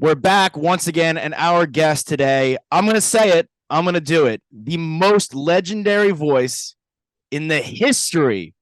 We're back once again, and our guest today, I'm going to say it, I'm going to do it. The most legendary voice in the history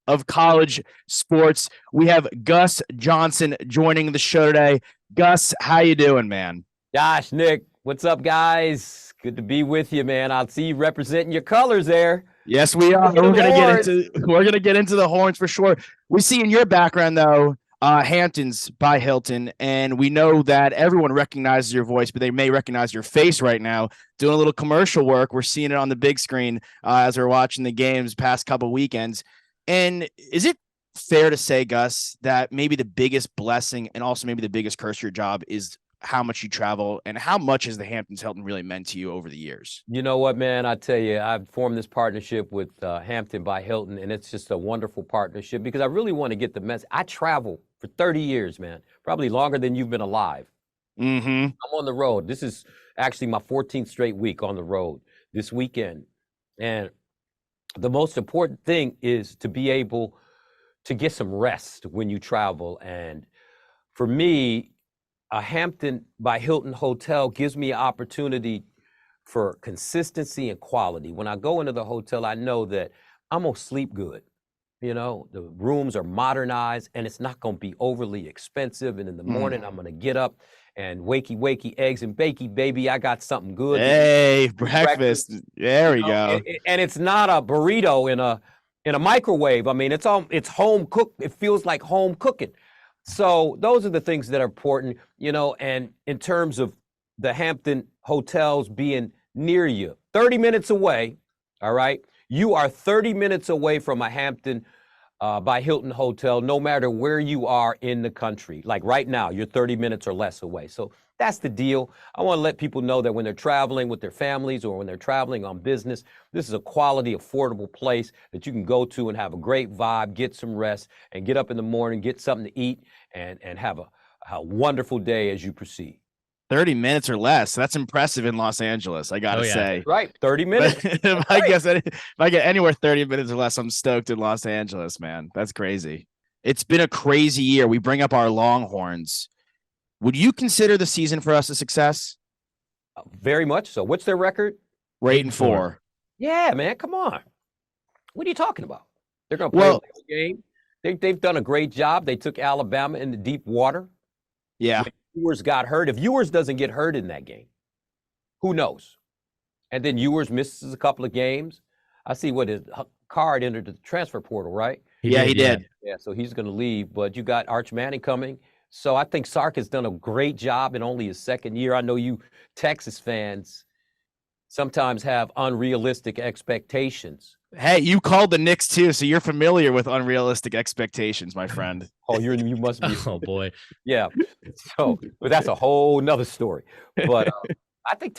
of college sports. We have Gus Johnson joining the show today. Gus, how you doing, man? Gosh, Nick, what's up, guys? Good to be with you, man. I'll see you representing your colors there. Yes, we are. We're gonna get into the horns for sure. We see in your background though, Hamptons by Hilton, and we know that everyone recognizes your voice, but they may recognize your face right now. Doing a little commercial work, we're seeing it on the big screen as we're watching the games past couple weekends. And is it fair to say, Gus, that maybe the biggest blessing and also maybe the biggest curse of your job is how much you travel, and how much has the Hamptons Hilton really meant to you over the years? You know what, man? I tell you, I've formed this partnership with Hampton by Hilton, and it's just a wonderful partnership because I really want to get the message. I travel for 30 years, man, probably longer than you've been alive. Mm-hmm. I'm on the road. This is actually my 14th straight week on the road this weekend. And the most important thing is to be able to get some rest when you travel. And for me, a Hampton by Hilton hotel gives me an opportunity for consistency and quality. When I go into the hotel, I know that I'm gonna sleep good. You know, the rooms are modernized and it's not gonna be overly expensive. And in the morning, I'm gonna get up and wakey, eggs and bakey, baby. I got something good. Hey, breakfast. There we go. And it's not a burrito in a microwave. I mean, it's home cooked. It feels like home cooking. So those are the things that are important, you know, and in terms of the Hampton hotels being near you, 30 minutes away, all right? You are 30 minutes away from a Hampton by Hilton hotel, no matter where you are in the country. Like right now, you're 30 minutes or less away. So that's the deal. I want to let people know that when they're traveling with their families or when they're traveling on business, this is a quality, affordable place that you can go to and have a great vibe, get some rest, and get up in the morning, get something to eat, and have a wonderful day as you proceed. 30 minutes or less. That's impressive in Los Angeles, I gotta say. Right, 30 minutes. If I get anywhere 30 minutes or less, I'm stoked in Los Angeles, man. That's crazy. It's been a crazy year. We bring up our Longhorns. Would you consider the season for us a success? Very much so. What's their record? We're 8-4. Yeah, man, come on. What are you talking about? They're going to play a game. They've done a great job. They took Alabama into deep water. Yeah. Ewers got hurt. If Ewers doesn't get hurt in that game, who knows? And then Ewers misses a couple of games. I see what his card entered the transfer portal, right? He did. Yeah, so he's going to leave. But you got Arch Manning coming. So I think Sark has done a great job in only his second year. I know you Texas fans sometimes have unrealistic expectations. Hey, you called the Knicks too, so you're familiar with unrealistic expectations, my friend. Oh, you must be. Oh boy. Yeah. So, but that's a whole nother story. But I think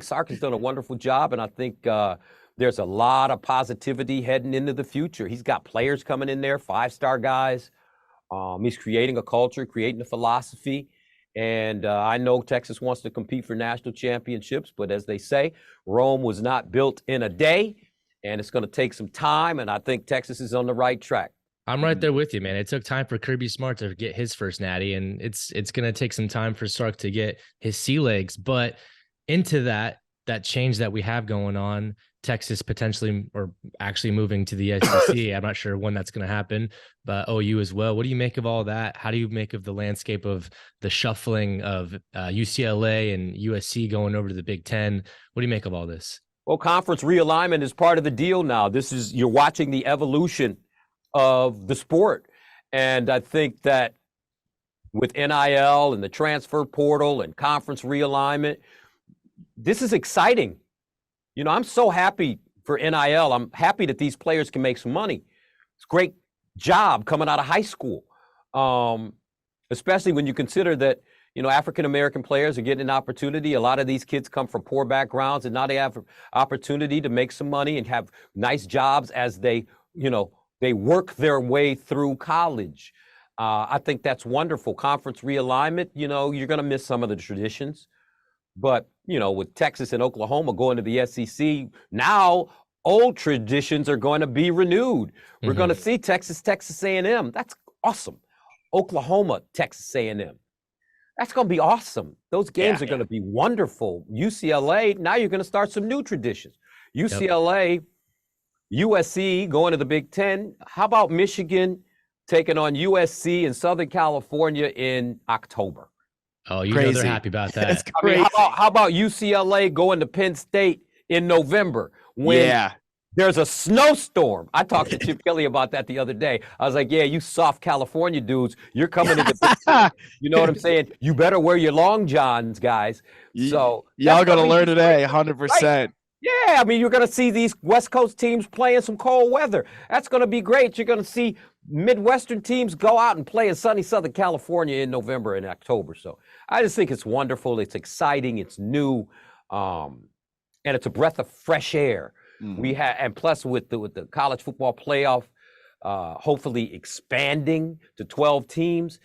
Sark has done a wonderful job, and I think there's a lot of positivity heading into the future. He's got players coming in there, 5-star guys. He's creating a culture, creating a philosophy. And I know Texas wants to compete for national championships, but as they say, Rome was not built in a day, and it's going to take some time. And I think Texas is on the right track. I'm right there with you, man. It took time for Kirby Smart to get his first natty, and it's going to take some time for Sark to get his sea legs. But into that change that we have going on, Texas potentially or actually moving to the SEC. I'm not sure when that's going to happen, but OU as well. What do you make of all that? How do you make of the landscape of the shuffling of UCLA and USC going over to the Big Ten? What do you make of all this? Well, conference realignment is part of the deal now. You're watching the evolution of the sport. And I think that with NIL and the transfer portal and conference realignment, this is exciting. You know, I'm so happy for NIL. I'm happy that these players can make some money. It's a great job coming out of high school, especially when you consider that, you know, African-American players are getting an opportunity. A lot of these kids come from poor backgrounds, and now they have an opportunity to make some money and have nice jobs as they work their way through college. I think that's wonderful. Conference realignment, you know, you're going to miss some of the traditions. But, you know, with Texas and Oklahoma going to the SEC, now old traditions are going to be renewed. We're going to see Texas A&M. That's awesome. Oklahoma, Texas A&M. That's going to be awesome. Those games Yeah. are going to be wonderful. UCLA, now you're going to start some new traditions. UCLA, USC going to the Big Ten. How about Michigan taking on USC in Southern California in October? Oh, you know Crazy. they're happy about It's that. I mean, crazy. how about UCLA going to Penn State in November when Yeah. there's a snowstorm? I talked to Chip Kelly about that the other day. I was like, yeah, you soft California dudes, you're coming into Big Ten. You know what I'm saying? You better wear your long johns, guys. So y'all that's gonna be learn today, great. 100%. Yeah, I mean, you're going to see these West Coast teams play in some cold weather. That's going to be great. You're going to see Midwestern teams go out and play in sunny Southern California in November and October. So I just think it's wonderful. It's exciting. It's new. And it's a breath of fresh air. We have, and plus with the college football playoff, hopefully expanding to 12 teams,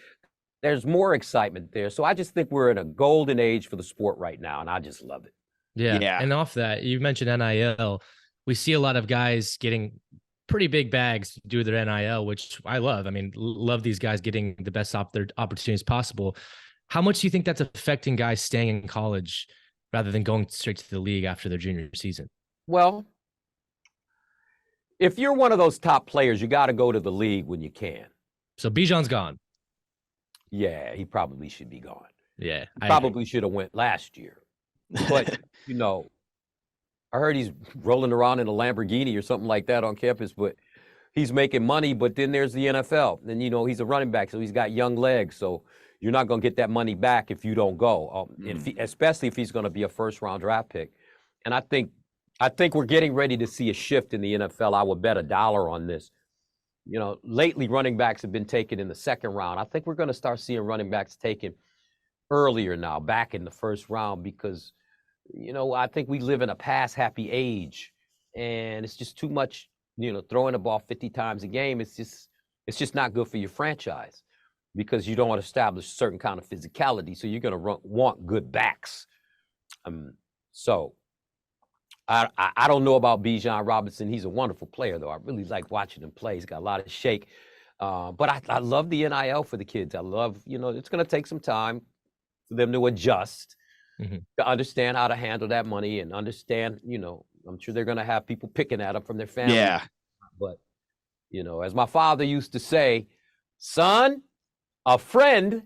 there's more excitement there. So I just think we're in a golden age for the sport right now, and I just love it. Yeah. And off that, you mentioned NIL. We see a lot of guys getting pretty big bags to do their NIL, which I love. I mean, love these guys getting the best their opportunities possible. How much do you think that's affecting guys staying in college rather than going straight to the league after their junior season? Well, if you're one of those top players, you got to go to the league when you can. So Bijan's gone. Yeah, he probably should be gone. Yeah. He probably should have went last year. But, you know, I heard he's rolling around in a Lamborghini or something like that on campus, but he's making money. But then there's the NFL. And, you know, he's a running back, so he's got young legs. So you're not going to get that money back if you don't go, especially if he's going to be a first-round draft pick. And I think we're getting ready to see a shift in the NFL. I would bet $1 on this. You know, lately running backs have been taken in the second round. I think we're going to start seeing running backs taken earlier now, back in the first round, because, you know, I think we live in a pass-happy age, and it's just too much, you know, throwing the ball 50 times a game. It's just not good for your franchise because you don't establish a certain kind of physicality, so you're going to want good backs. So I don't know about Bijan Robinson. He's a wonderful player, though. I really like watching him play. He's got a lot of shake. But I love the NIL for the kids. I love, you know, it's going to take some time for them to adjust, to understand how to handle that money and understand, you know, I'm sure they're going to have people picking at them from their family. Yeah. But, you know, as my father used to say, son, a friend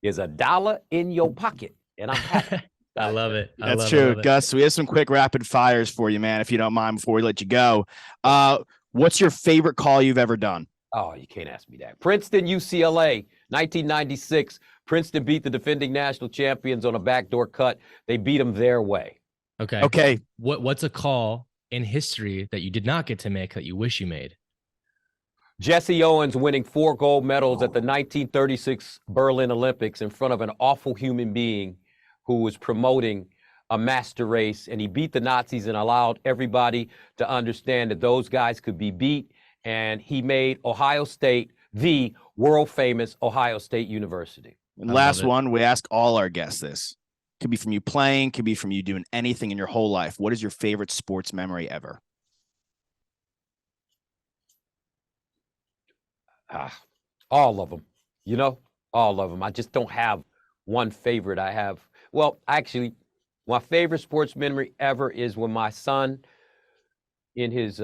is $1 in your pocket. And I'm happy. I love it. That's true. Gus, we have some quick rapid fires for you, man, if you don't mind, before we let you go. What's your favorite call you've ever done? Oh, you can't ask me that. Princeton, UCLA, 1996. Princeton beat the defending national champions on a backdoor cut. They beat them their way. Okay. What's a call in history that you did not get to make that you wish you made? Jesse Owens winning 4 gold medals at the 1936 Berlin Olympics in front of an awful human being who was promoting a master race, and he beat the Nazis and allowed everybody to understand that those guys could be beat, and he made Ohio State the world-famous Ohio State University. And last one, we ask all our guests this. Could be from you playing, could be from you doing anything in your whole life. What is your favorite sports memory ever? All of them, you know, all of them. I just don't have one favorite. Well, actually, my favorite sports memory ever is when my son, in his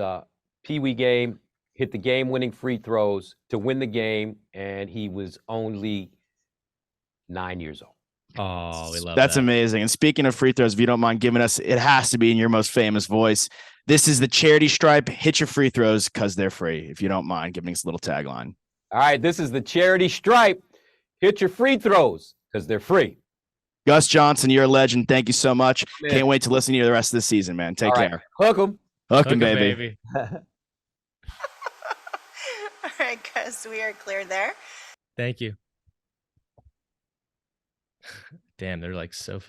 Pee-wee game, hit the game-winning free throws to win the game, and he was only 9 years old. Oh, we love That's that. amazing. And speaking of free throws, if you don't mind giving us, it has to be in your most famous voice. This is the charity stripe. Hit your free throws because they're free. If you don't mind giving us a little tagline. All right, this is the charity stripe. Hit your free throws because they're free. Gus Johnson, you're a legend. Thank you so much. Man. Can't wait to listen to you the rest of the season, man. Take care. Hook 'em. Hook 'em, baby. All right, Gus, we are clear there. Thank you. Damn, they're like so fucking